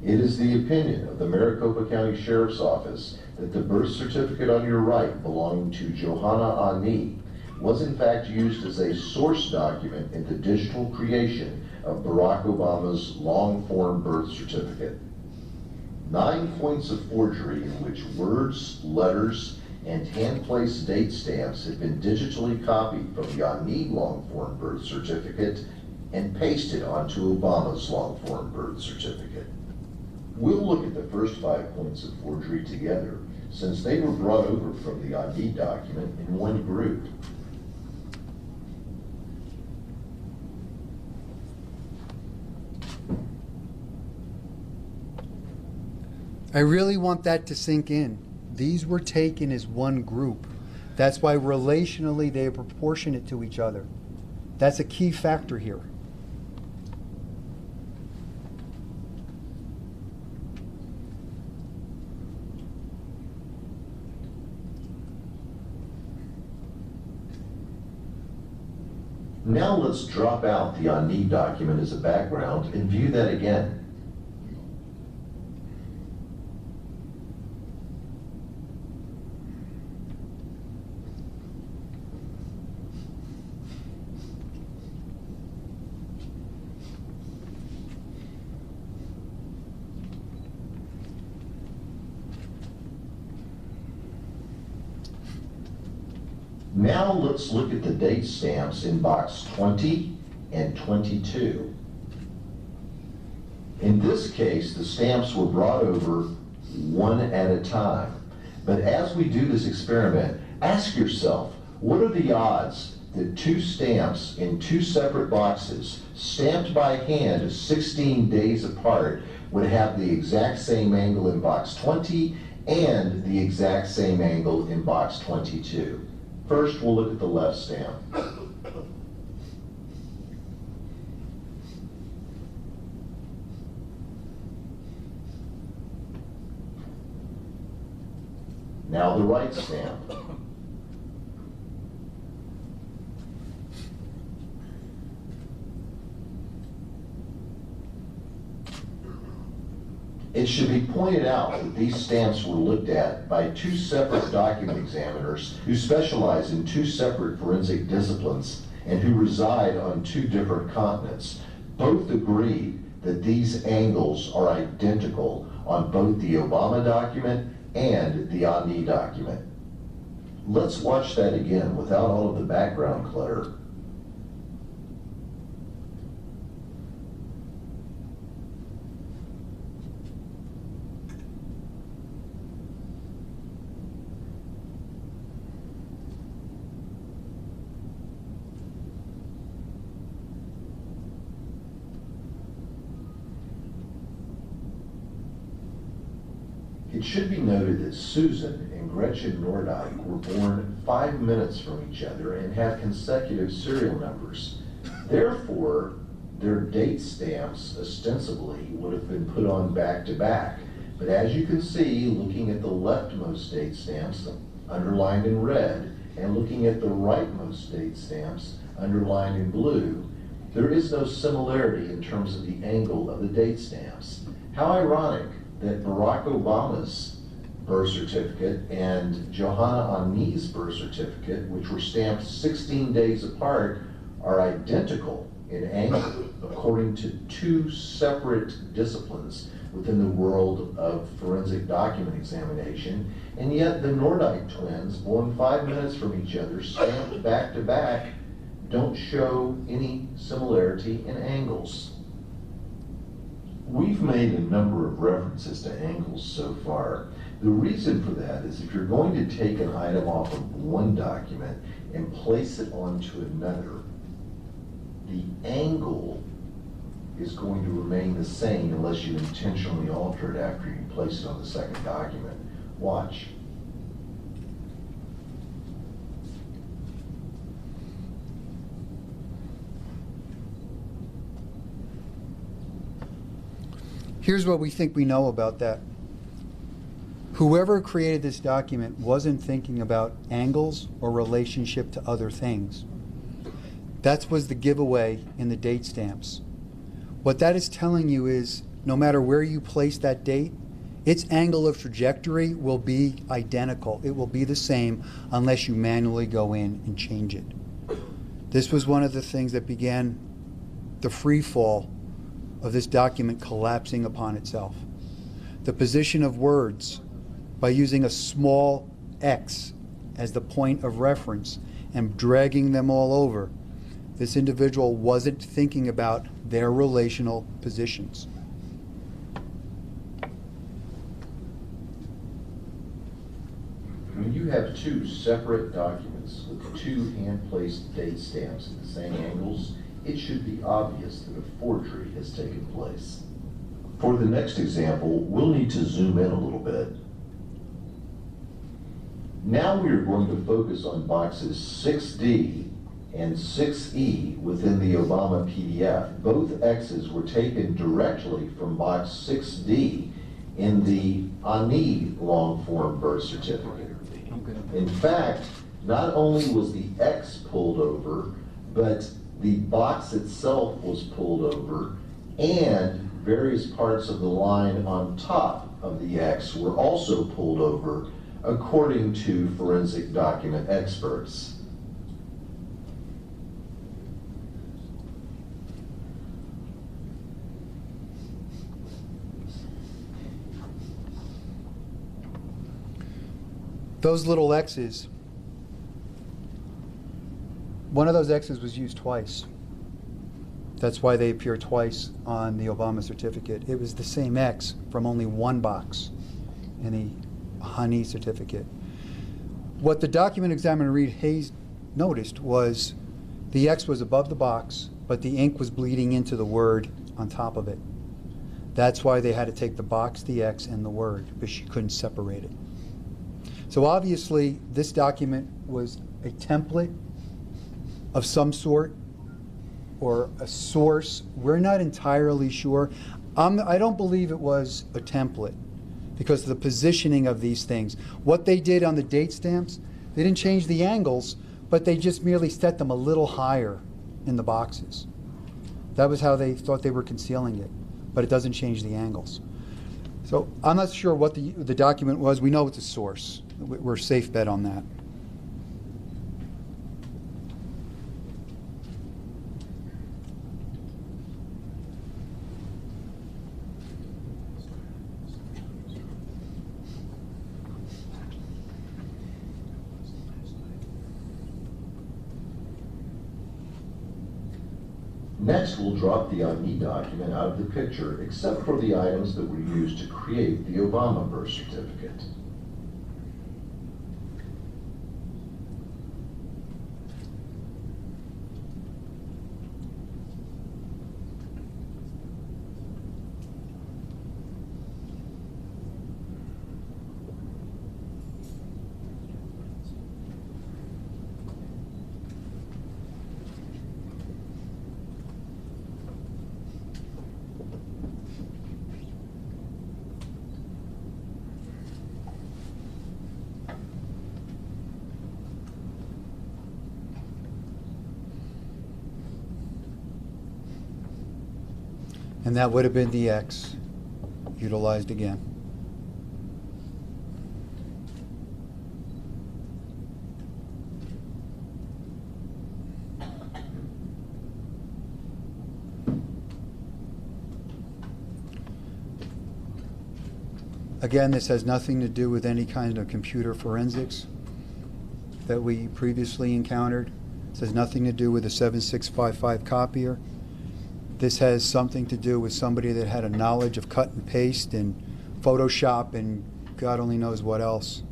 It is the opinion of the Maricopa County Sheriff's Office that the birth certificate on your right belonging to Johanna Ani was in fact used as a source document in the digital creation of Barack Obama's long-form birth certificate. 9 points of forgery in which words, letters, and hand-placed date stamps have been digitally copied from the Ani long-form birth certificate and pasted onto Obama's long-form birth certificate. We'll look at the first 5 points of forgery together, since they were brought over from the Ani document in one group. I really want that to sink in. These were taken as one group. That's why relationally they are proportionate to each other. That's a key factor here. Now let's drop out the Ani document as a background and view that again. Now let's look at the date stamps in box 20 and 22. In this case, the stamps were brought over one at a time. But as we do this experiment, ask yourself, what are the odds that 2 stamps in 2 separate boxes, stamped by hand 16 days apart, would have the exact same angle in box 20 and the exact same angle in box 22? First, we'll look at the left stamp. Now the right stamp. It should be pointed out that these stamps were looked at by 2 separate document examiners who specialize in 2 separate forensic disciplines and who reside on 2 different continents. Both agreed that these angles are identical on both the Obama document and the Ani document. Let's watch that again without all of the background clutter. It should be noted that Susan and Gretchen Nordijk were born 5 minutes from each other and have consecutive serial numbers. Therefore, their date stamps ostensibly would have been put on back to back. But as you can see, looking at the leftmost date stamps underlined in red and looking at the rightmost date stamps underlined in blue, there is no similarity in terms of the angle of the date stamps. How ironic that Barack Obama's birth certificate and Johanna Ani's birth certificate, which were stamped 16 days apart, are identical in angle according to 2 separate disciplines within the world of forensic document examination, and yet the Nordijk twins, born 5 minutes from each other, stamped back to back, don't show any similarity in angles. We've made a number of references to angles so far. The reason for that is if you're going to take an item off of one document and place it onto another, the angle is going to remain the same unless you intentionally alter it after you place it on the second document. Watch. Here's what we think we know about that. Whoever created this document wasn't thinking about angles or relationship to other things. That was the giveaway in the date stamps. What that is telling you is no matter where you place that date, its angle of trajectory will be identical. It will be the same unless you manually go in and change it. This was one of the things that began the free fall of this document collapsing upon itself. The position of words, by using a small x as the point of reference and dragging them all over, this individual wasn't thinking about their relational positions. When you have two separate documents with two hand-placed date stamps at the same angles, it should be obvious that a forgery has taken place. For the next example, we'll need to zoom in a little bit. Now we are going to focus on boxes 6D and 6E within the Obama PDF. Both X's were taken directly from box 6D in the Ani long-form birth certificate. In fact, not only was the X pulled over, but the box itself was pulled over, and various parts of the line on top of the X were also pulled over, according to forensic document experts. Those little X's, one of those X's was used twice. That's why they appear twice on the Obama certificate. It was the same X from only one box in the Honey certificate. What the document examiner Reed Hayes noticed was the X was above the box, but the ink was bleeding into the word on top of it. That's why they had to take the box, the X, and the word, because she couldn't separate it. So obviously, this document was a template of some sort or a source. We're not entirely sure. I don't believe it was a template because of the positioning of these things. What they did on the date stamps, they didn't change the angles, but they just merely set them a little higher in the boxes. That was how they thought they were concealing it, but it doesn't change the angles. So I'm not sure what the document was. We know it's a source. We're a safe bet on that. Next, we'll drop the ID document out of the picture, except for the items that were used to create the Obama birth certificate. And that would have been the X utilized again. Again, this has nothing to do with any kind of computer forensics that we previously encountered. This has nothing to do with a 7655 copier. This has something to do with somebody that had a knowledge of cut and paste and Photoshop and God only knows what else.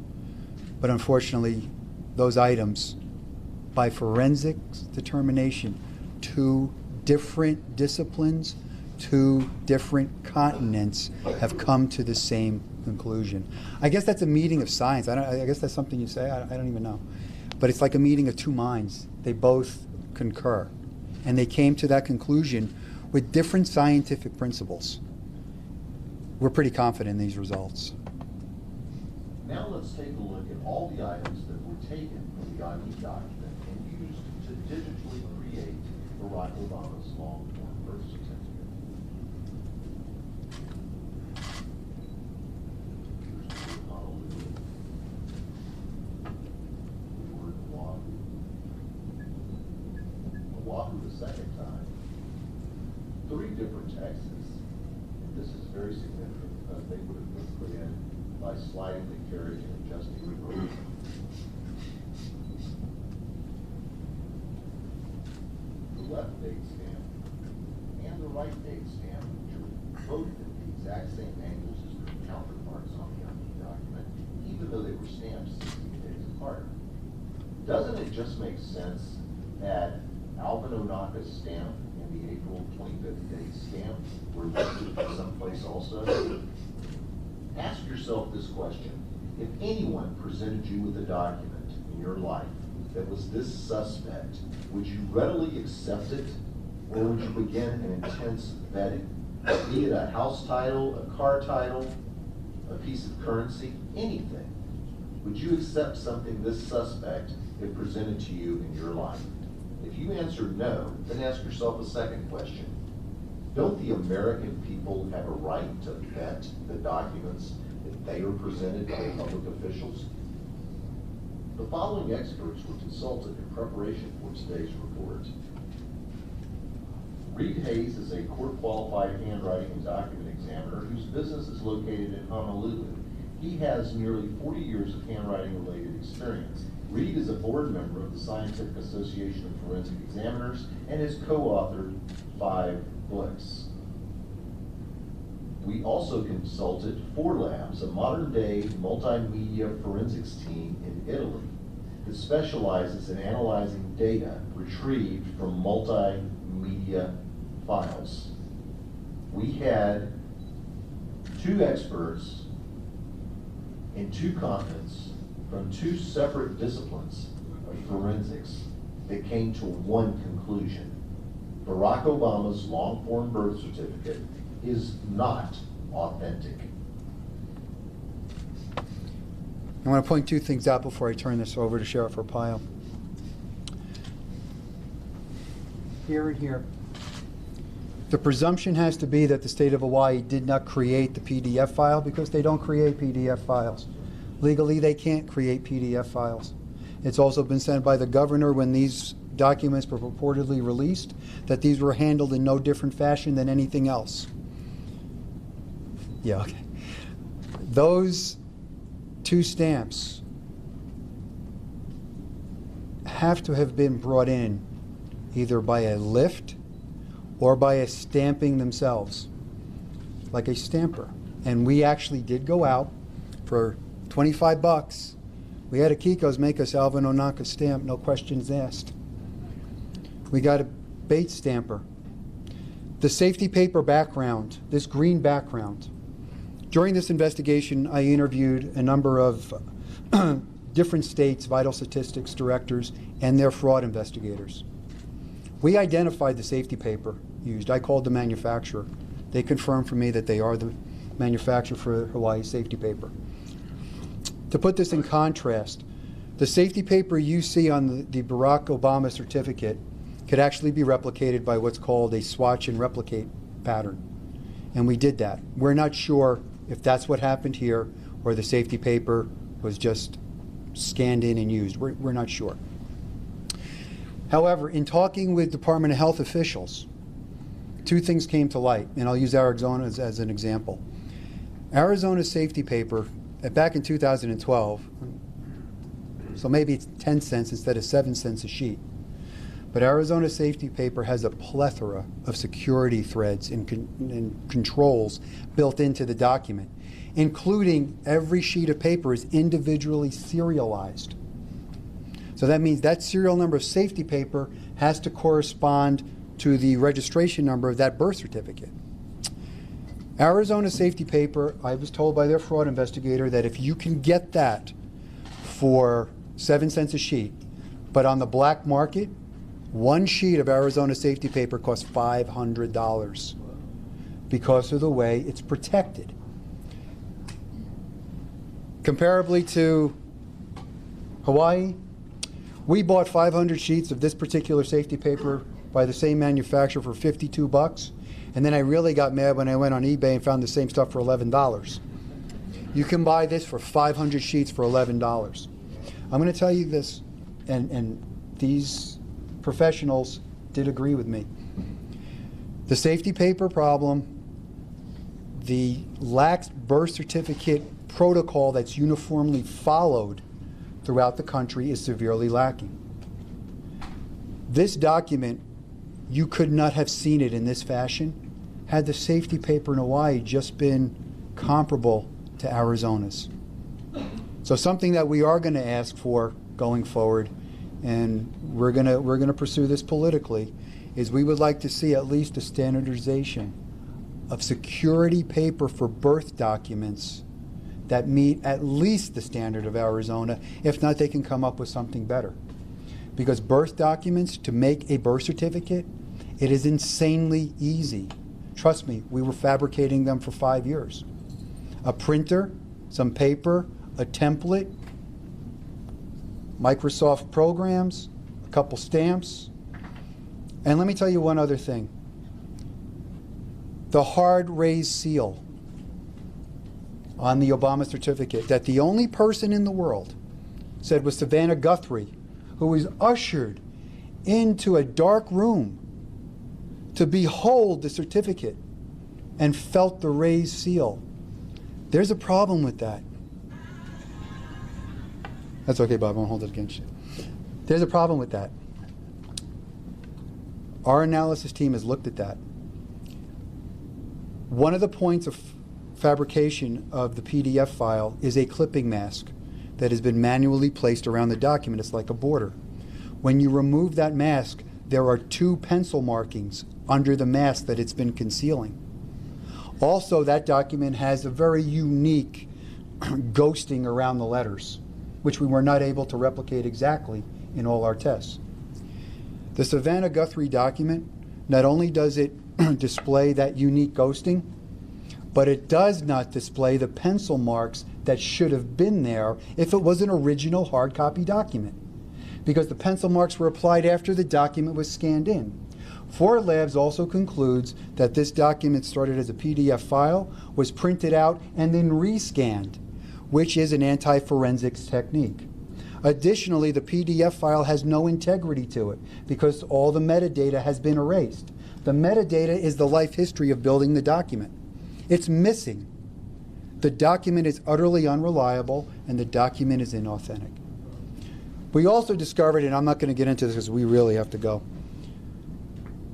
But unfortunately, those items, by forensics determination, two different disciplines, two different continents have come to the same conclusion. I guess that's a meeting of science. I guess that's something you say. I don't even know. But it's like a meeting of two minds. They both concur. And they came to that conclusion with different scientific principles. we're pretty confident in these results. Now let's take a look at all the items that were taken from the ID document and used to digitally create Barack Obama's long-form birth certificate. Here's the Honolulu. We were in Oahu. Oahu the second time. 3 different Texas. And this is very significant because they would have been put in by sliding the carriage and adjusting the road. The left date stamp and the right date stamp, which are both at the exact same angles as their counterparts on the ID document, even though they were stamped 16 days apart. Doesn't it just make sense that Alvin Onaka's stamp and the April 25th date stamp were listed someplace also? Ask yourself this question. If anyone presented you with a document in your life that was this suspect, would you readily accept it, or would you begin an intense vetting? Be it a house title, a car title, a piece of currency, anything. Would you accept something this suspect if presented to you in your life? If you answered no, then ask yourself a second question. Don't the American people have a right to vet the documents that they are presented by public officials? The following experts were consulted in preparation for today's report. Reed Hayes is a court-qualified handwriting and document examiner whose business is located in Honolulu. He has nearly 40 years of handwriting-related experience. Reed is a board member of the Scientific Association of Forensic Examiners and has co-authored 5 books. We also consulted 4 Labs, a modern-day multimedia forensics team in Italy that specializes in analyzing data retrieved from multimedia files. We had 2 experts in 2 continents from 2 separate disciplines of forensics that came to one conclusion. Barack Obama's long-form birth certificate is not authentic. I want to point 2 things out before I turn this over to Sheriff Arpaio. Here and here. The presumption has to be that the state of Hawaii did not create the PDF file because they don't create PDF files. Legally, they can't create PDF files. It's also been said by the governor when these documents were purportedly released that these were handled in no different fashion than anything else. Yeah, okay. Those 2 stamps have to have been brought in either by a lift or by a stamping themselves, like a stamper. And we actually did go out for $25. We had a Kiko's make us Alvin Onaka stamp, no questions asked. We got a Bates stamper. The safety paper background, this green background. During this investigation, I interviewed a number of different states' vital statistics directors and their fraud investigators. We identified the safety paper used. I called the manufacturer. They confirmed for me that they are the manufacturer for Hawaii safety paper. To put this in contrast, the safety paper you see on the Barrack Obama certificate could actually be replicated by what's called a swatch and replicate pattern. And we did that. We're not sure if that's what happened here or the safety paper was just scanned in and used. We're not sure. However, in talking with Department of Health officials, 2 things came to light, and I'll use Arizona as an example. Arizona's safety paper, back in 2012, so maybe it's 10 cents instead of 7 cents a sheet. But Arizona safety paper has a plethora of security threads and controls built into the document, including every sheet of paper is individually serialized. So that means that serial number of safety paper has to correspond to the registration number of that birth certificate. Arizona safety paper, I was told by their fraud investigator that if you can get that for 7 cents a sheet, but on the black market, 1 sheet of Arizona safety paper costs $500 because of the way it's protected. Comparably to Hawaii, we bought 500 sheets of this particular safety paper by the same manufacturer for $52, and then I really got mad when I went on eBay and found the same stuff for $11. You can buy this for 500 sheets for $11. I'm going to tell you this, and these professionals did agree with me. The safety paper problem, the lax birth certificate protocol that's uniformly followed throughout the country is severely lacking. This document, you could not have seen it in this fashion had the safety paper in Hawaii just been comparable to Arizona's. So something that we are going to ask for going forward, and we're going to pursue this politically, is we would like to see at least a standardization of security paper for birth documents that meet at least the standard of Arizona. If not, they can come up with something better. Because birth documents, to make a birth certificate, it is insanely easy. Trust me, we were fabricating them for 5 years. A printer, some paper, a template, Microsoft programs, a couple stamps. And let me tell you one other thing. The hard raised seal on the Obama certificate that the only person in the world said was Savannah Guthrie, who was ushered into a dark room to behold the certificate and felt the raised seal. There's a problem with that. That's okay, Bob, I won't hold it against you. There's a problem with that. Our analysis team has looked at that. One of the points of fabrication of the PDF file is a clipping mask that has been manually placed around the document. It's like a border. When you remove that mask, there are 2 pencil markings under the mask that it's been concealing. Also, that document has a very unique ghosting around the letters, which we were not able to replicate exactly in all our tests. The Savannah Guthrie document, not only does it display that unique ghosting, but it does not display the pencil marks that should have been there if it was an original hard copy document, because the pencil marks were applied after the document was scanned in. 4 Labs also concludes that this document started as a PDF file, was printed out, and then rescanned, which is an anti-forensics technique. Additionally, the PDF file has no integrity to it because all the metadata has been erased. The metadata is the life history of building the document. It's missing. The document is utterly unreliable, and the document is inauthentic. We also discovered, and I'm not going to get into this because we really have to go,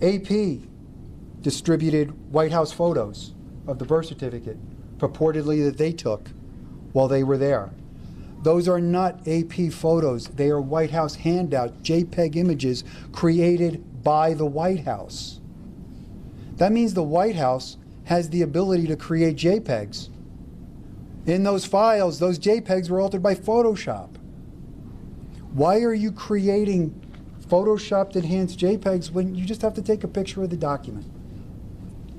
AP distributed White House photos of the birth certificate, purportedly that they took while they were there. Those are not AP photos. They are White House handout JPEG images created by the White House. That means the White House has the ability to create JPEGs. In those files, those JPEGs were altered by Photoshop. Why are you creating Photoshopped enhanced JPEGs when you just have to take a picture of the document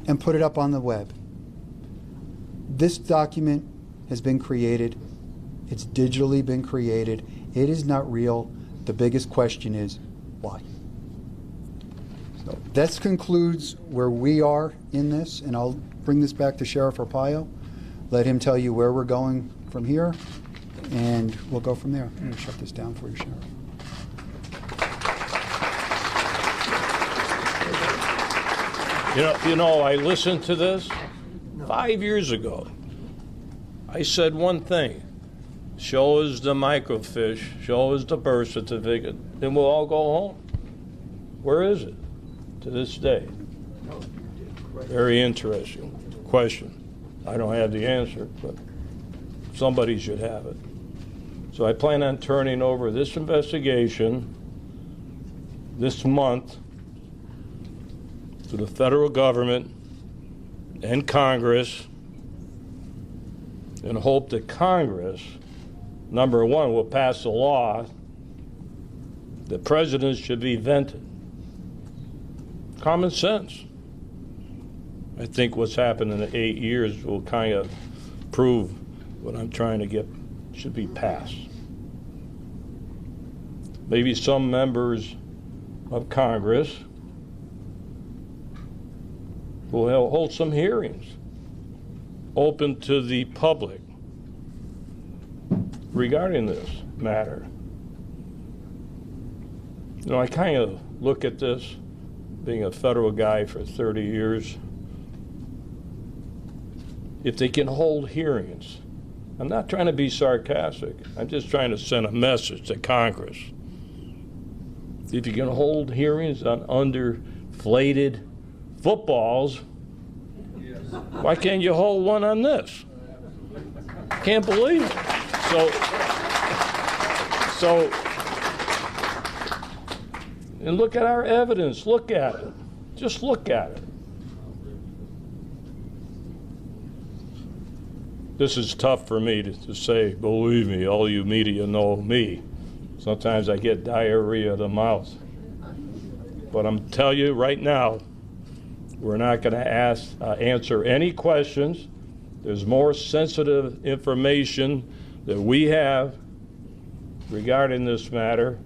and put it up on the web? This document has been created. It's digitally been created. It is not real. The biggest question is, why? So that concludes where we are in this, and I'll bring this back to Sheriff Arpaio, let him tell you where we're going from here, and we'll go from there. I'm going to shut this down for you, Sheriff. You know, I listened to this 5 years ago. I said one thing: show us the microfiche, show us the birth certificate, then we'll all go home. Where is it to this day? Very interesting question. I don't have the answer, but somebody should have it. So I plan on turning over this investigation this month to the federal government and Congress, and hope that Congress, number one, will pass a law that presidents should be vented. Common sense. I think what's happened in the 8 years will kind of prove what I'm trying to get should be passed. Maybe some members of Congress will hold some hearings open to the public regarding this matter. You know, I kind of look at this, being a federal guy for 30 years, if they can hold hearings. I'm not trying to be sarcastic. I'm just trying to send a message to Congress. If you can hold hearings on underflated footballs, why can't you hold one on this? Can't believe it. So, and look at our evidence. Look at it. Just look at it. This is tough for me to say, believe me, all you media know me. Sometimes I get diarrhea of the mouth. But I'm telling you right now, we're not going to answer any questions. There's more sensitive information that we have regarding this matter,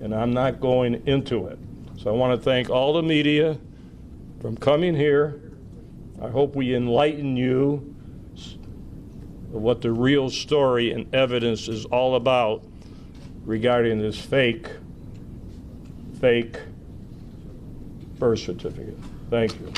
and I'm not going into it. So I want to thank all the media for coming here. I hope we enlighten you of what the real story and evidence is all about regarding this fake birth certificate. Thank you.